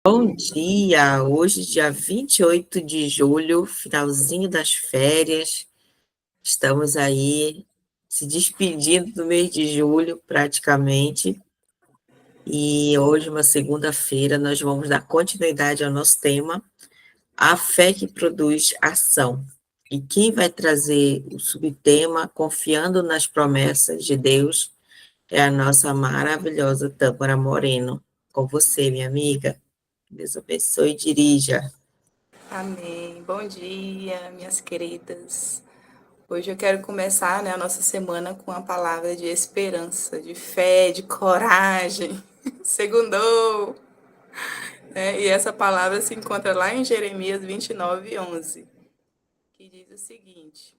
Bom dia! Hoje, dia 28 de julho, finalzinho das férias. Estamos aí se despedindo do mês de julho, praticamente. E hoje, uma segunda-feira, nós vamos dar continuidade ao nosso tema, a fé que produz ação. E quem vai trazer o subtema, confiando nas promessas de Deus, é a nossa maravilhosa Tâmara Moreno. Com você, minha amiga. Deus abençoe e dirija. Amém. Bom dia, minhas queridas. Hoje eu quero começar, a nossa semana com a palavra de esperança, de fé, de coragem. Segundou, né? E essa palavra se encontra lá em Jeremias 29:11, que diz o seguinte: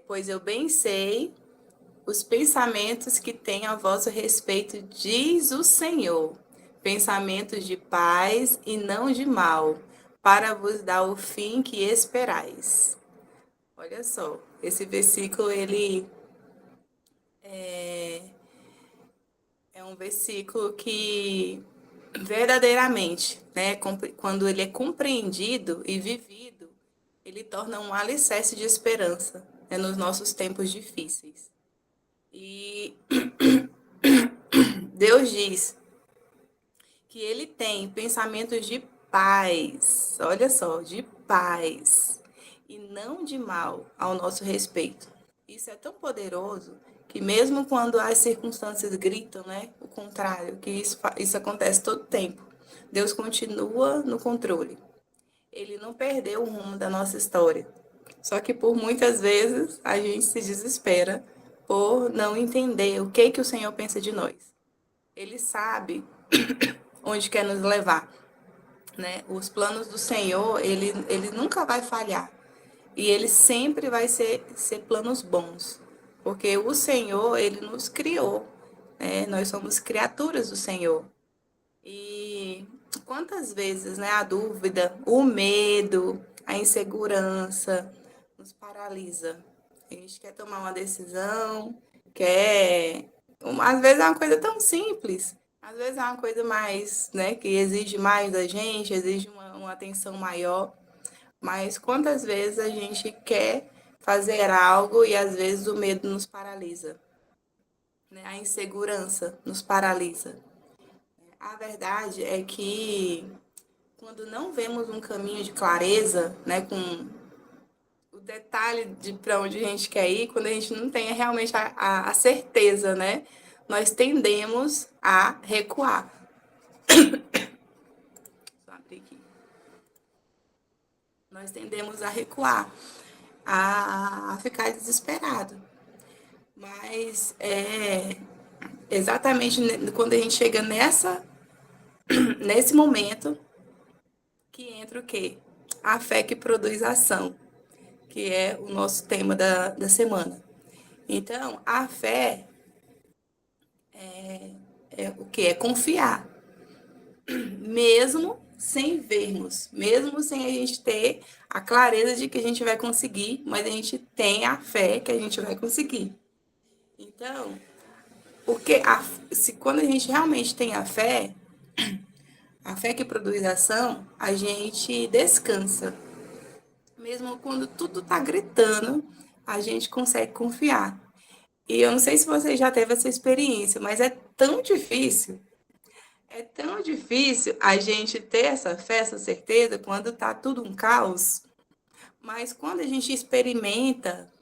Pois eu bem sei os pensamentos que tenho a vosso respeito, diz o Senhor, pensamentos de paz e não de mal, para vos dar o fim que esperais. Olha só, esse versículo ele é um versículo que verdadeiramente, né, quando ele é compreendido e vivido, ele torna um alicerce de esperança, né, nos nossos tempos difíceis. E Deus diz que ele tem pensamentos de paz, olha só, de paz e não de mal ao nosso respeito. Isso é tão poderoso que mesmo quando as circunstâncias gritam, né, o contrário, que isso acontece todo tempo, Deus continua no controle. Ele não perdeu o rumo da nossa história. Só que por muitas vezes a gente se desespera por não entender o que o Senhor pensa de nós. Ele sabe onde quer nos levar, né? Os planos do Senhor, ele nunca vai falhar. E ele sempre vai ser planos bons. Porque o Senhor, ele nos criou, né? Nós somos criaturas do Senhor. E quantas vezes, né, a dúvida, o medo, a insegurança nos paralisa. A gente quer tomar uma decisão, quer. Às vezes é uma coisa tão simples, às vezes é uma coisa mais, né, que exige mais da gente, exige uma atenção maior. Mas quantas vezes a gente quer fazer algo e às vezes o medo nos paralisa, né? A insegurança nos paralisa. A verdade é que quando não vemos um caminho de clareza, né, com o detalhe de para onde a gente quer ir, quando a gente não tem realmente a certeza, né, nós tendemos a recuar. Só abrir aqui. Nós tendemos a recuar, a ficar desesperado. Mas é exatamente quando a gente chega nesse momento que entra o quê? A fé que produz ação, que é o nosso tema da semana. Então, a fé é o que? É confiar, mesmo sem vermos, mesmo sem a gente ter a clareza de que a gente vai conseguir, mas a gente tem a fé que a gente vai conseguir. Então, quando a gente realmente tem a fé que produz ação, a gente descansa. Mesmo quando tudo está gritando, a gente consegue confiar. E eu não sei se você já teve essa experiência, mas é tão difícil a gente ter essa fé, essa certeza, quando está tudo um caos. Mas quando a gente experimenta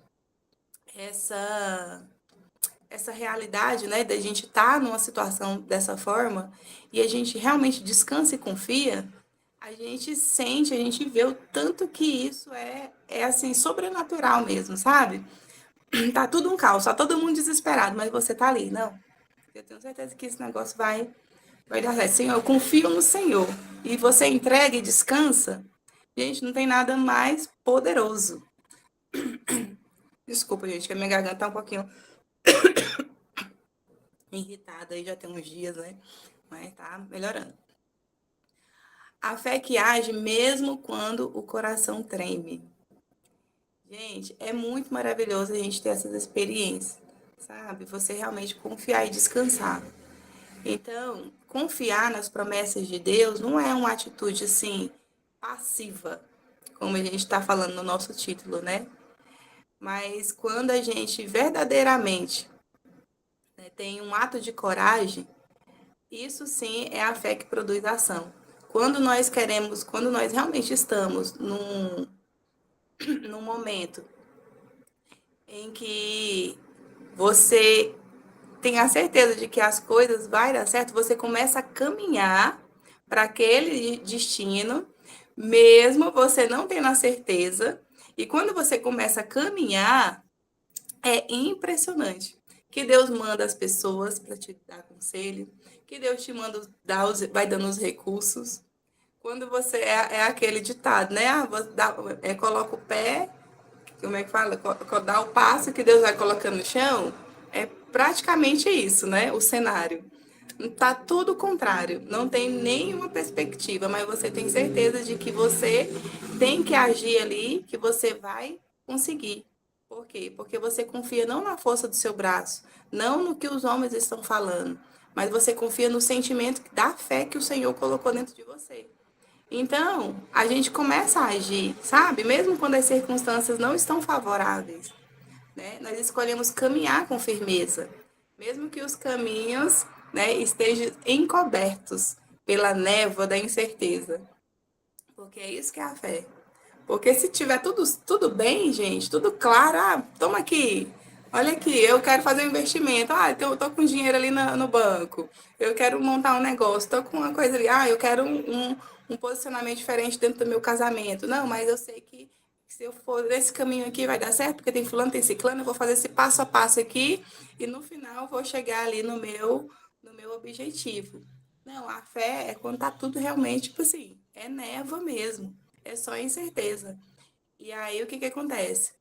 essa, essa realidade, né, da gente estar numa situação dessa forma, e a gente realmente descansa e confia, a gente sente, a gente vê o tanto que isso é assim, sobrenatural mesmo, sabe? Tá tudo um caos, tá todo mundo desesperado, mas você tá ali, não. Eu tenho certeza que esse negócio vai dar certo. Senhor, eu confio no Senhor. E você entrega e descansa. Gente, não tem nada mais poderoso. Desculpa, gente, que a minha garganta tá um pouquinho irritada aí, já tem uns dias, né? Mas tá melhorando. A fé que age mesmo quando o coração treme. Gente, é muito maravilhoso a gente ter essas experiências, sabe? Você realmente confiar e descansar. Então, confiar nas promessas de Deus não é uma atitude assim passiva, como a gente está falando no nosso título, né? Mas quando a gente verdadeiramente, né, tem um ato de coragem, isso sim é a fé que produz ação. Quando nós realmente estamos num momento em que você tem a certeza de que as coisas vai dar certo, você começa a caminhar para aquele destino, mesmo você não tendo a certeza. E quando você começa a caminhar, é impressionante que Deus manda as pessoas para te dar conselho, que Deus te manda vai dando os recursos. Quando você é aquele ditado, né? Coloca o pé, como é que fala? Dá o passo que Deus vai colocando no chão. É praticamente isso, né? O cenário. Tá tudo contrário, não tem nenhuma perspectiva, mas você tem certeza de que você tem que agir ali, que você vai conseguir. Por quê? Porque você confia não na força do seu braço, não no que os homens estão falando, mas você confia no sentimento da fé que o Senhor colocou dentro de você. Então, a gente começa a agir, sabe? Mesmo quando as circunstâncias não estão favoráveis, né? Nós escolhemos caminhar com firmeza, mesmo que os caminhos, né, estejam encobertos pela névoa da incerteza, porque é isso que é a fé. Porque se tiver tudo bem, gente, tudo claro, toma aqui, olha aqui, eu quero fazer um investimento, eu tô com dinheiro ali no banco, eu quero montar um negócio, tô com uma coisa ali, eu quero um posicionamento diferente dentro do meu casamento. Não, mas eu sei que se eu for nesse caminho aqui vai dar certo, porque tem fulano, tem ciclano, eu vou fazer esse passo a passo aqui e no final eu vou chegar ali no meu objetivo. Não, a fé é quando tá tudo realmente, tipo assim, é névoa mesmo. É só incerteza. E aí o que que acontece?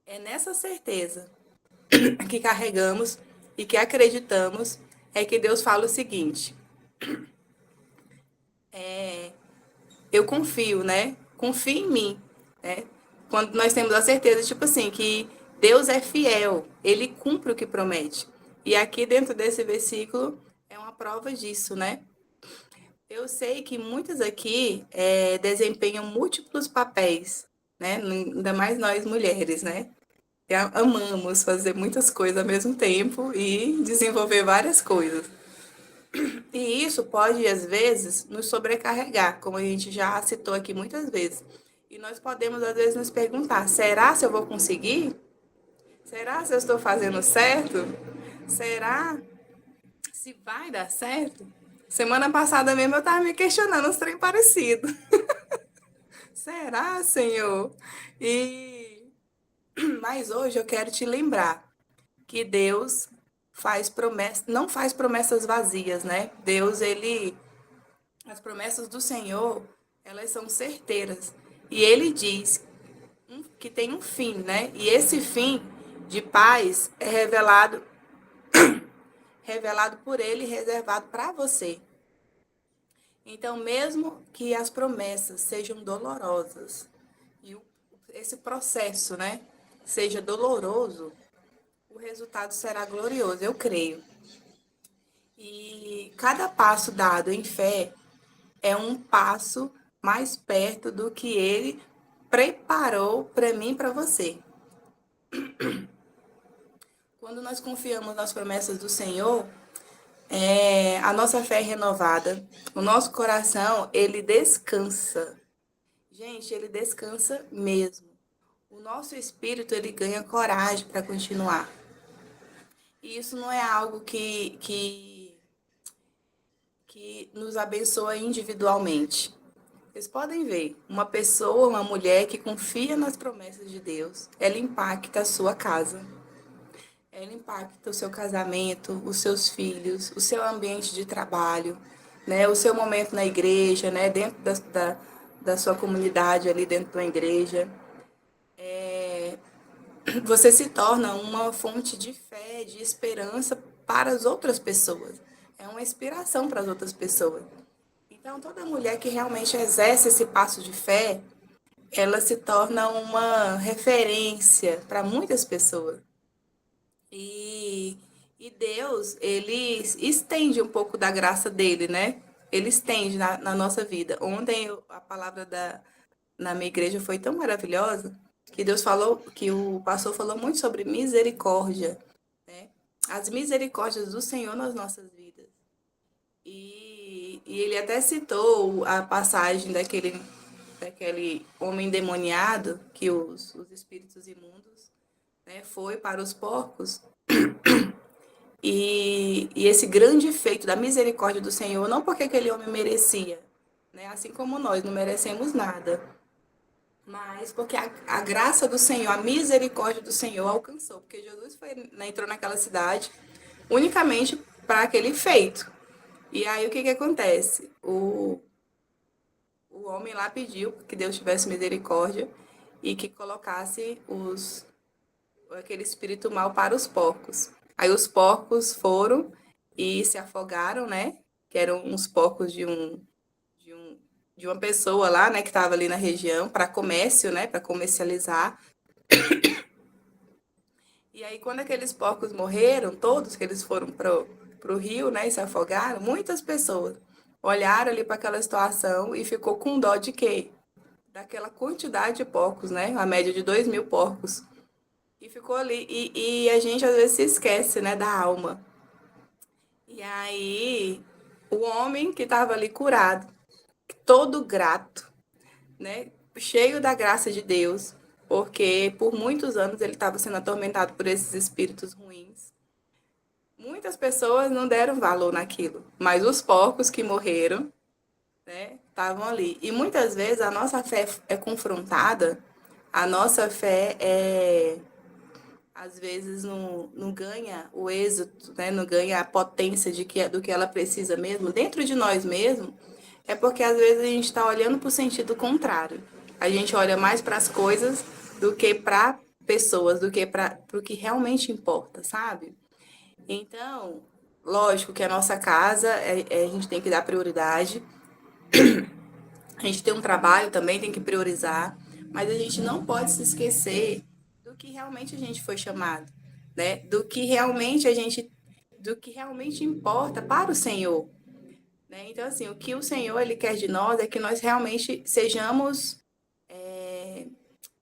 É nessa certeza que carregamos e que acreditamos é que Deus fala o seguinte: eu confio, né? Confia em mim, né? Quando nós temos a certeza, tipo assim, que Deus é fiel, ele cumpre o que promete. E aqui dentro desse versículo é uma prova disso, né? Eu sei que muitas aqui desempenham múltiplos papéis, né? Ainda mais nós mulheres, né? Amamos fazer muitas coisas ao mesmo tempo e desenvolver várias coisas. E isso pode, às vezes, nos sobrecarregar, como a gente já citou aqui muitas vezes. E nós podemos, às vezes, nos perguntar: será se eu vou conseguir? Será se eu estou fazendo certo? Será se vai dar certo? Semana passada mesmo eu estava me questionando uns trem parecido. Será, Senhor? E mas hoje eu quero te lembrar que Deus faz promessas, não faz promessas vazias, né? Deus, as promessas do Senhor, elas são certeiras. E ele diz que tem um fim, né? E esse fim de paz é revelado por ele e reservado para você. Então, mesmo que as promessas sejam dolorosas e esse processo, né, seja doloroso, o resultado será glorioso, eu creio. E cada passo dado em fé é um passo mais perto do que ele preparou para mim e para você. Quando nós confiamos nas promessas do Senhor, a nossa fé é renovada, o nosso coração, ele descansa. Gente, ele descansa mesmo. O nosso espírito, ele ganha coragem para continuar. E isso não é algo que nos abençoa individualmente. Vocês podem ver, uma pessoa, uma mulher que confia nas promessas de Deus, ela impacta a sua casa. Ela impacta o seu casamento, os seus filhos, o seu ambiente de trabalho, né? O seu momento na igreja, né? Dentro da sua comunidade, ali dentro da igreja. Você se torna uma fonte de fé, de esperança para as outras pessoas. É uma inspiração para as outras pessoas. Então, toda mulher que realmente exerce esse passo de fé, ela se torna uma referência para muitas pessoas. E E Deus, ele estende um pouco da graça dele, né? Ele estende na nossa vida. Ontem a palavra na minha igreja foi tão maravilhosa que Deus falou, que o pastor falou muito sobre misericórdia, né? As misericórdias do Senhor nas nossas vidas. E ele até citou a passagem daquele homem endemoniado que os espíritos imundos, né, foi para os porcos. E esse grande feito da misericórdia do Senhor, não porque aquele homem merecia, né, assim como nós não merecemos nada, mas porque a graça do Senhor, a misericórdia do Senhor alcançou. Porque Jesus foi, né, entrou naquela cidade unicamente para aquele feito. E aí o que acontece? O homem lá pediu que Deus tivesse misericórdia e que colocasse aquele espírito mal para os porcos. Aí os porcos foram e se afogaram, né? Que eram uns porcos de, um, de uma pessoa lá, né? Que estava ali na região para comércio, né? Para comercializar. E aí quando aqueles porcos morreram, todos que eles foram pro rio, né? E se afogaram, muitas pessoas olharam ali para aquela situação e ficou com dó de quê? Daquela quantidade de porcos, né? A média de 2.000 porcos. E ficou ali. E a gente às vezes se esquece, né, da alma. E aí, o homem que estava ali curado, todo grato, né, cheio da graça de Deus, porque por muitos anos ele estava sendo atormentado por esses espíritos ruins. Muitas pessoas não deram valor naquilo, mas os porcos que morreram, né, estavam ali. E muitas vezes a nossa fé é confrontada, a nossa fé às vezes não ganha o êxito, né? Não ganha a potência do que ela precisa mesmo, dentro de nós mesmos, é porque às vezes a gente está olhando para o sentido contrário. A gente olha mais para as coisas do que para pessoas, do que para o que realmente importa, sabe? Então, lógico que a nossa casa a gente tem que dar prioridade, a gente tem um trabalho também, tem que priorizar, mas a gente não pode se esquecer do que realmente a gente foi chamado, né? Do que realmente importa para o Senhor, né? Então, assim, o que o Senhor ele quer de nós é que nós realmente sejamos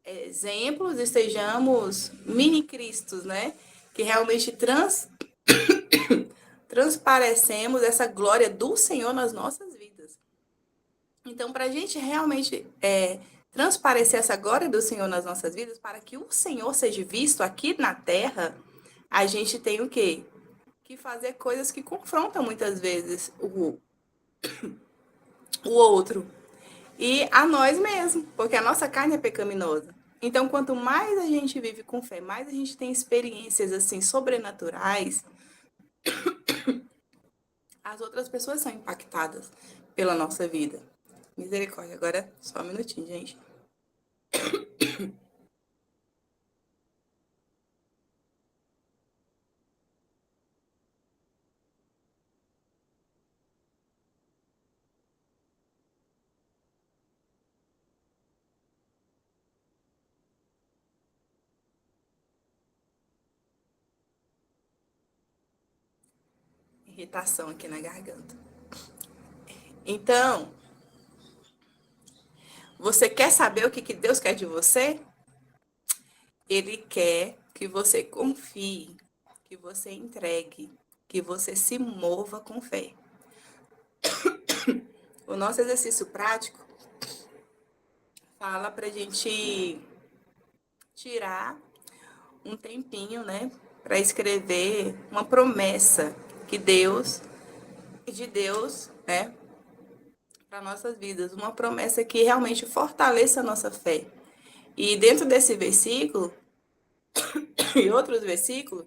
exemplos e sejamos mini Cristos, né? Que realmente transparecemos essa glória do Senhor nas nossas vidas. Então, para a gente realmente transparecer essa glória do Senhor nas nossas vidas, para que o Senhor seja visto aqui na terra, a gente tem o quê? Que fazer coisas que confrontam muitas vezes o outro e a nós mesmos, porque a nossa carne é pecaminosa. Então, quanto mais a gente vive com fé, mais a gente tem experiências assim sobrenaturais, as outras pessoas são impactadas pela nossa vida. Misericórdia. Agora, só um minutinho, gente. Irritação aqui na garganta. Então, você quer saber o que Deus quer de você? Ele quer que você confie, que você entregue, que você se mova com fé. O nosso exercício prático fala para a gente tirar um tempinho, né, para escrever uma promessa de Deus, né, para nossas vidas, uma promessa que realmente fortaleça a nossa fé. E dentro desse versículo e outros versículos,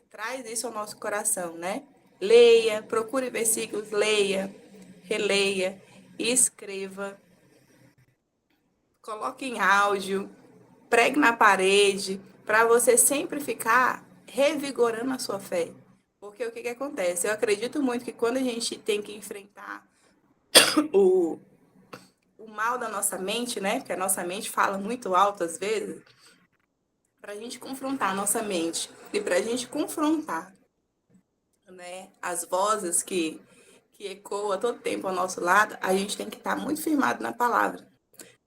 traz isso ao nosso coração, né? Leia, procure versículos, leia, releia, escreva, coloque em áudio, pregue na parede, para você sempre ficar revigorando a sua fé. Porque o que acontece? Eu acredito muito que quando a gente tem que enfrentar o, o mal da nossa mente, né? Porque a nossa mente fala muito alto às vezes, para a gente confrontar a nossa mente e para a gente confrontar né, as vozes que ecoam a todo tempo ao nosso lado, a gente tem que estar muito firmado na palavra.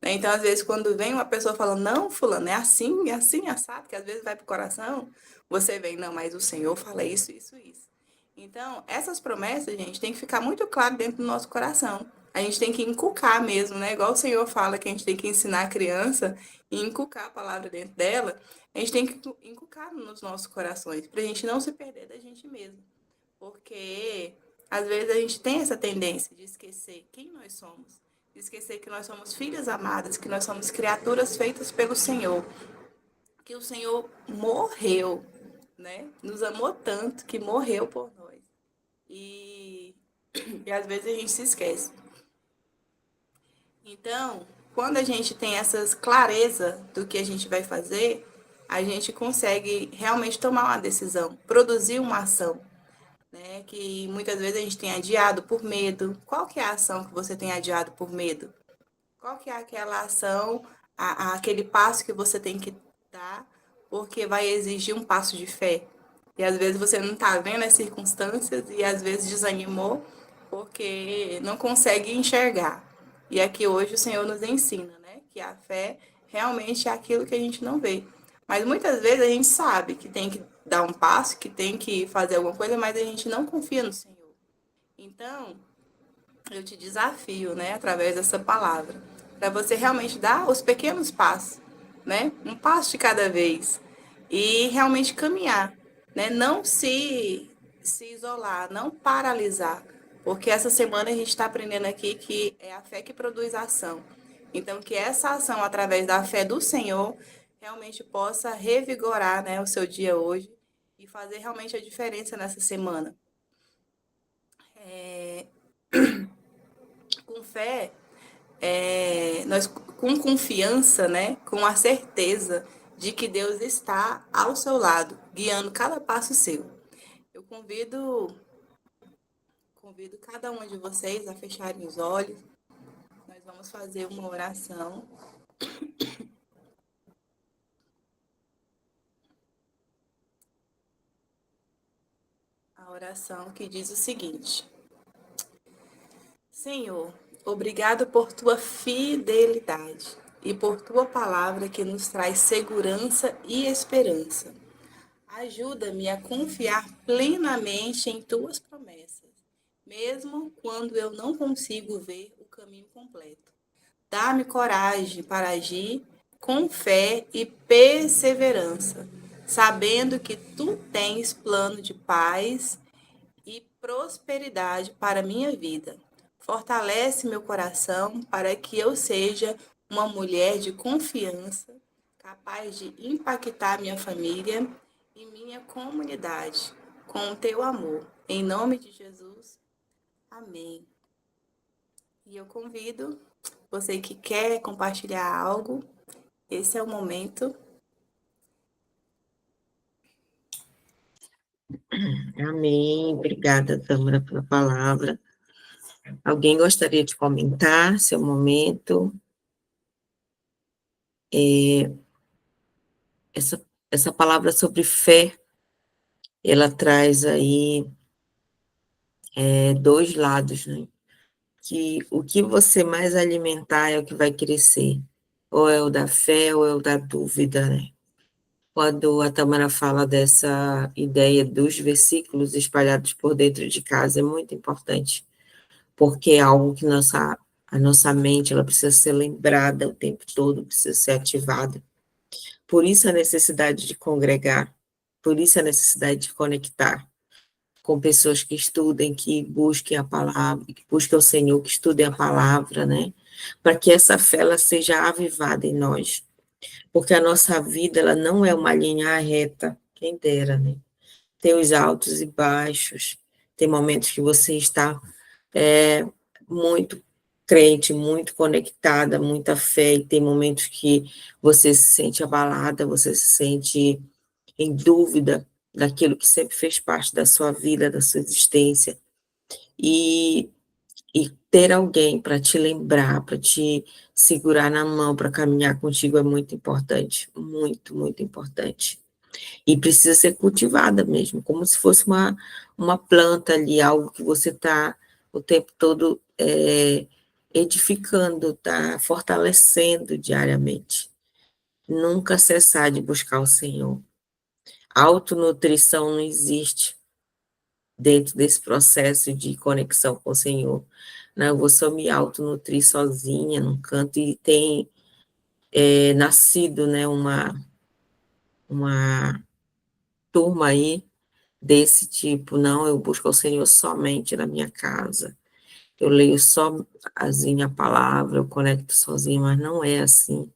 Né? Então, às vezes, quando vem uma pessoa falando, não, fulano, é assim, assado, que às vezes vai para o coração, você vem, não, mas o Senhor fala isso, isso, isso. Então, essas promessas, gente, tem que ficar muito claro dentro do nosso coração. A gente tem que inculcar mesmo, né? Igual o Senhor fala que a gente tem que ensinar a criança e inculcar a palavra dentro dela, a gente tem que inculcar nos nossos corações, para a gente não se perder da gente mesmo. Porque às vezes a gente tem essa tendência de esquecer quem nós somos, de esquecer que nós somos filhas amadas, que nós somos criaturas feitas pelo Senhor, que o Senhor morreu, né? Nos amou tanto que morreu por nós. E, e às vezes a gente se esquece. Então, quando a gente tem essas clareza do que a gente vai fazer, a gente consegue realmente tomar uma decisão, produzir uma ação, né? Que muitas vezes a gente tem adiado por medo. Qual que é a ação que você tem adiado por medo? Qual que é aquela ação, aquele passo que você tem que dar, porque vai exigir um passo de fé? E às vezes você não está vendo as circunstâncias e às vezes desanimou porque não consegue enxergar. E aqui hoje o Senhor nos ensina, né? Que a fé realmente é aquilo que a gente não vê. Mas muitas vezes a gente sabe que tem que dar um passo, que tem que fazer alguma coisa, mas a gente não confia no Senhor. Então, eu te desafio, né, através dessa palavra, para você realmente dar os pequenos passos, né, um passo de cada vez e realmente caminhar, né, não se isolar, não paralisar, porque essa semana a gente está aprendendo aqui que é a fé que produz ação. Então, que essa ação, através da fé do Senhor, realmente possa revigorar, né, o seu dia hoje e fazer realmente a diferença nessa semana. Com fé, nós com confiança, né, com a certeza de que Deus está ao seu lado, guiando cada passo seu. Eu convido cada um de vocês a fecharem os olhos. Nós vamos fazer uma oração. A oração que diz o seguinte: Senhor, obrigado por tua fidelidade e por tua palavra que nos traz segurança e esperança. Ajuda-me a confiar plenamente em tuas promessas, mesmo quando eu não consigo ver o caminho completo. Dá-me coragem para agir com fé e perseverança, sabendo que tu tens plano de paz e prosperidade para minha vida. Fortalece meu coração para que eu seja uma mulher de confiança, capaz de impactar minha família e minha comunidade com o teu amor. Em nome de Jesus, amém. E eu convido você que quer compartilhar algo, esse é o momento. Amém. Obrigada, Tâmara, pela palavra. Alguém gostaria de comentar seu momento? Essa palavra sobre fé, ela traz aí dois lados, né? Que o que você mais alimentar é o que vai crescer. Ou é o da fé, ou é o da dúvida, né? Quando a Tamara fala dessa ideia dos versículos espalhados por dentro de casa, é muito importante, porque é algo que a nossa mente ela precisa ser lembrada o tempo todo, precisa ser ativada. Por isso a necessidade de congregar, por isso a necessidade de conectar com pessoas que estudem, que busquem a palavra, que busquem o Senhor, que estudem a palavra, né? Para que essa fé ela seja avivada em nós. Porque a nossa vida ela não é uma linha reta, quem dera, né? Tem os altos e baixos, tem momentos que você está muito crente, muito conectada, muita fé, e tem momentos que você se sente abalada, você se sente em dúvida daquilo que sempre fez parte da sua vida, da sua existência, e, e ter alguém para te lembrar, para te segurar na mão, para caminhar contigo é muito importante, muito, muito importante. E precisa ser cultivada mesmo, como se fosse uma planta ali, algo que você está o tempo todo edificando, está fortalecendo diariamente. Nunca cessar de buscar o Senhor. Autonutrição não existe dentro desse processo de conexão com o Senhor. Não, eu vou só me autonutrir sozinha num canto e tem nascido, né, uma turma aí desse tipo, não, eu busco o Senhor somente na minha casa, eu leio sozinha a palavra, eu conecto sozinha, mas não é assim.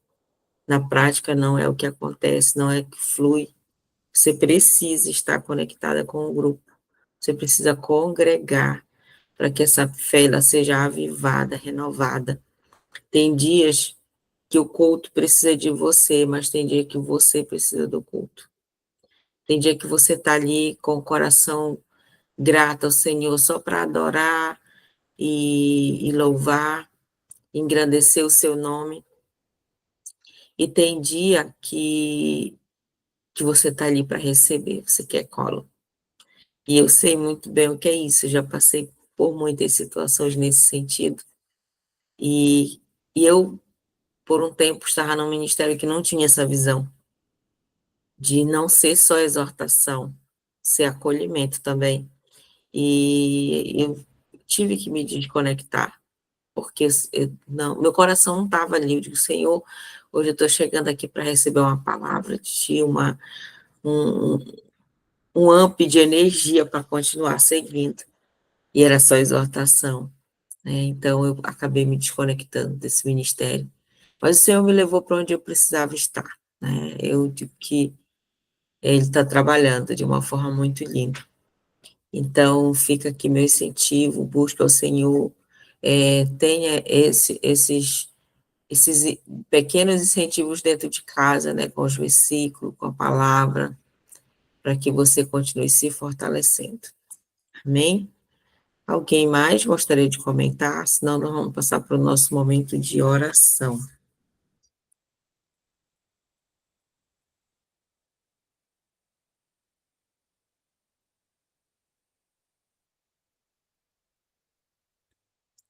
Na prática, não é o que acontece, não é o que flui. Você precisa estar conectada com o grupo, você precisa congregar para que essa fé ela seja avivada, renovada. Tem dias que o culto precisa de você, mas tem dia que você precisa do culto. Tem dia que você está ali com o coração grato ao Senhor só para adorar e louvar, engrandecer o seu nome. E tem dia que você está ali para receber, você quer colo. E eu sei muito bem o que é isso, eu já passei por muitas situações nesse sentido. E, e eu, por um tempo, estava num ministério que não tinha essa visão, de não ser só exortação, ser acolhimento também. E eu tive que me desconectar, porque não, meu coração não estava ali. Eu digo, Senhor, hoje eu estou chegando aqui para receber uma palavra de Ti, um, um up de energia para continuar seguindo. E era só exortação, né? Então eu acabei me desconectando desse ministério. Mas o Senhor me levou para onde eu precisava estar, né? Eu digo que Ele está trabalhando de uma forma muito linda. Então, fica aqui meu incentivo, busca o Senhor, tenha esses pequenos incentivos dentro de casa, né, com os versículos, com a palavra, para que você continue se fortalecendo. Amém? Alguém mais gostaria de comentar? Senão, nós vamos passar para o nosso momento de oração.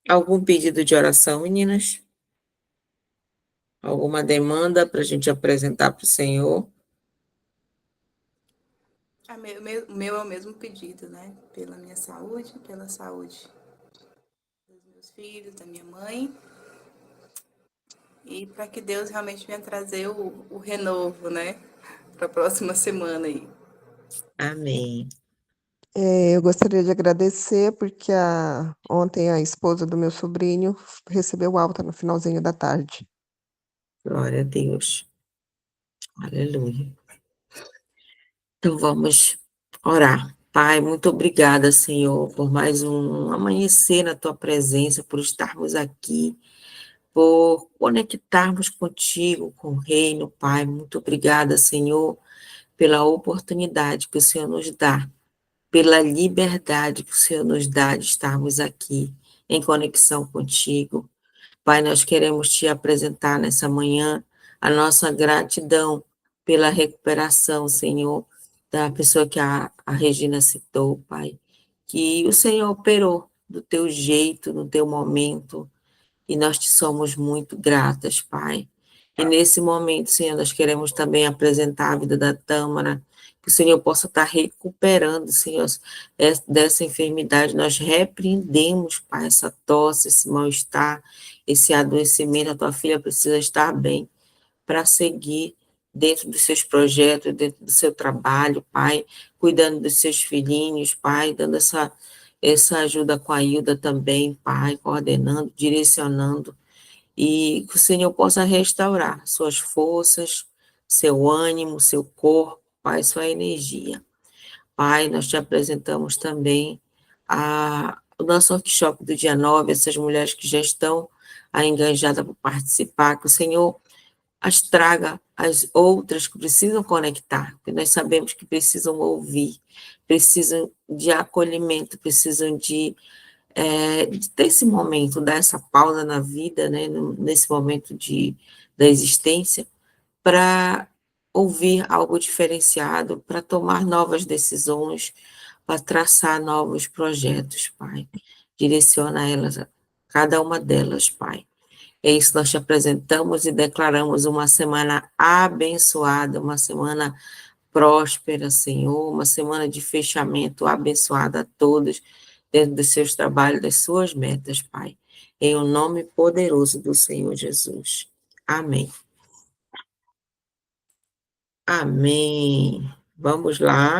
Algum pedido de oração, meninas? Alguma demanda para a gente apresentar para o Senhor? O meu é o mesmo pedido, né? Pela minha saúde, pela saúde dos meus filhos, da minha mãe, e para que Deus realmente venha trazer o renovo, né? Para a próxima semana aí. Amém. Eu gostaria de agradecer porque ontem a esposa do meu sobrinho recebeu alta no finalzinho da tarde. Glória a Deus. Aleluia. Então vamos orar. Pai, muito obrigada, Senhor, por mais um amanhecer na tua presença, por estarmos aqui, por conectarmos contigo, com o reino, Pai. Muito obrigada, Senhor, pela oportunidade que o Senhor nos dá, pela liberdade que o Senhor nos dá de estarmos aqui em conexão contigo. Pai, nós queremos te apresentar nessa manhã a nossa gratidão pela recuperação, Senhor, da pessoa que a Regina citou, Pai, que o Senhor operou do teu jeito, no teu momento, e nós te somos muito gratas, Pai. E nesse momento, Senhor, nós queremos também apresentar a vida da Tâmara, que o Senhor possa estar recuperando, Senhor, dessa enfermidade. Nós repreendemos, Pai, essa tosse, esse mal-estar, esse adoecimento. A tua filha precisa estar bem para seguir dentro dos seus projetos, dentro do seu trabalho, Pai, cuidando dos seus filhinhos, Pai, dando essa ajuda com a Hilda também, Pai, coordenando, direcionando, e que o Senhor possa restaurar suas forças, seu ânimo, seu corpo, Pai, sua energia. Pai, nós te apresentamos também o nosso workshop do dia 9, essas mulheres que já estão aí engajadas para participar, que o Senhor as traga as outras que precisam conectar, porque nós sabemos que precisam ouvir, precisam de acolhimento, precisam de ter esse momento, dar essa pausa na vida, né, nesse momento da existência, para ouvir algo diferenciado, para tomar novas decisões, para traçar novos projetos, Pai. Direciona elas, cada uma delas, Pai. É isso que nós te apresentamos e declaramos uma semana abençoada, uma semana próspera, Senhor, uma semana de fechamento abençoada a todos, dentro dos seus trabalhos, das suas metas, Pai. Em o nome poderoso do Senhor Jesus. Amém. Amém. Vamos lá.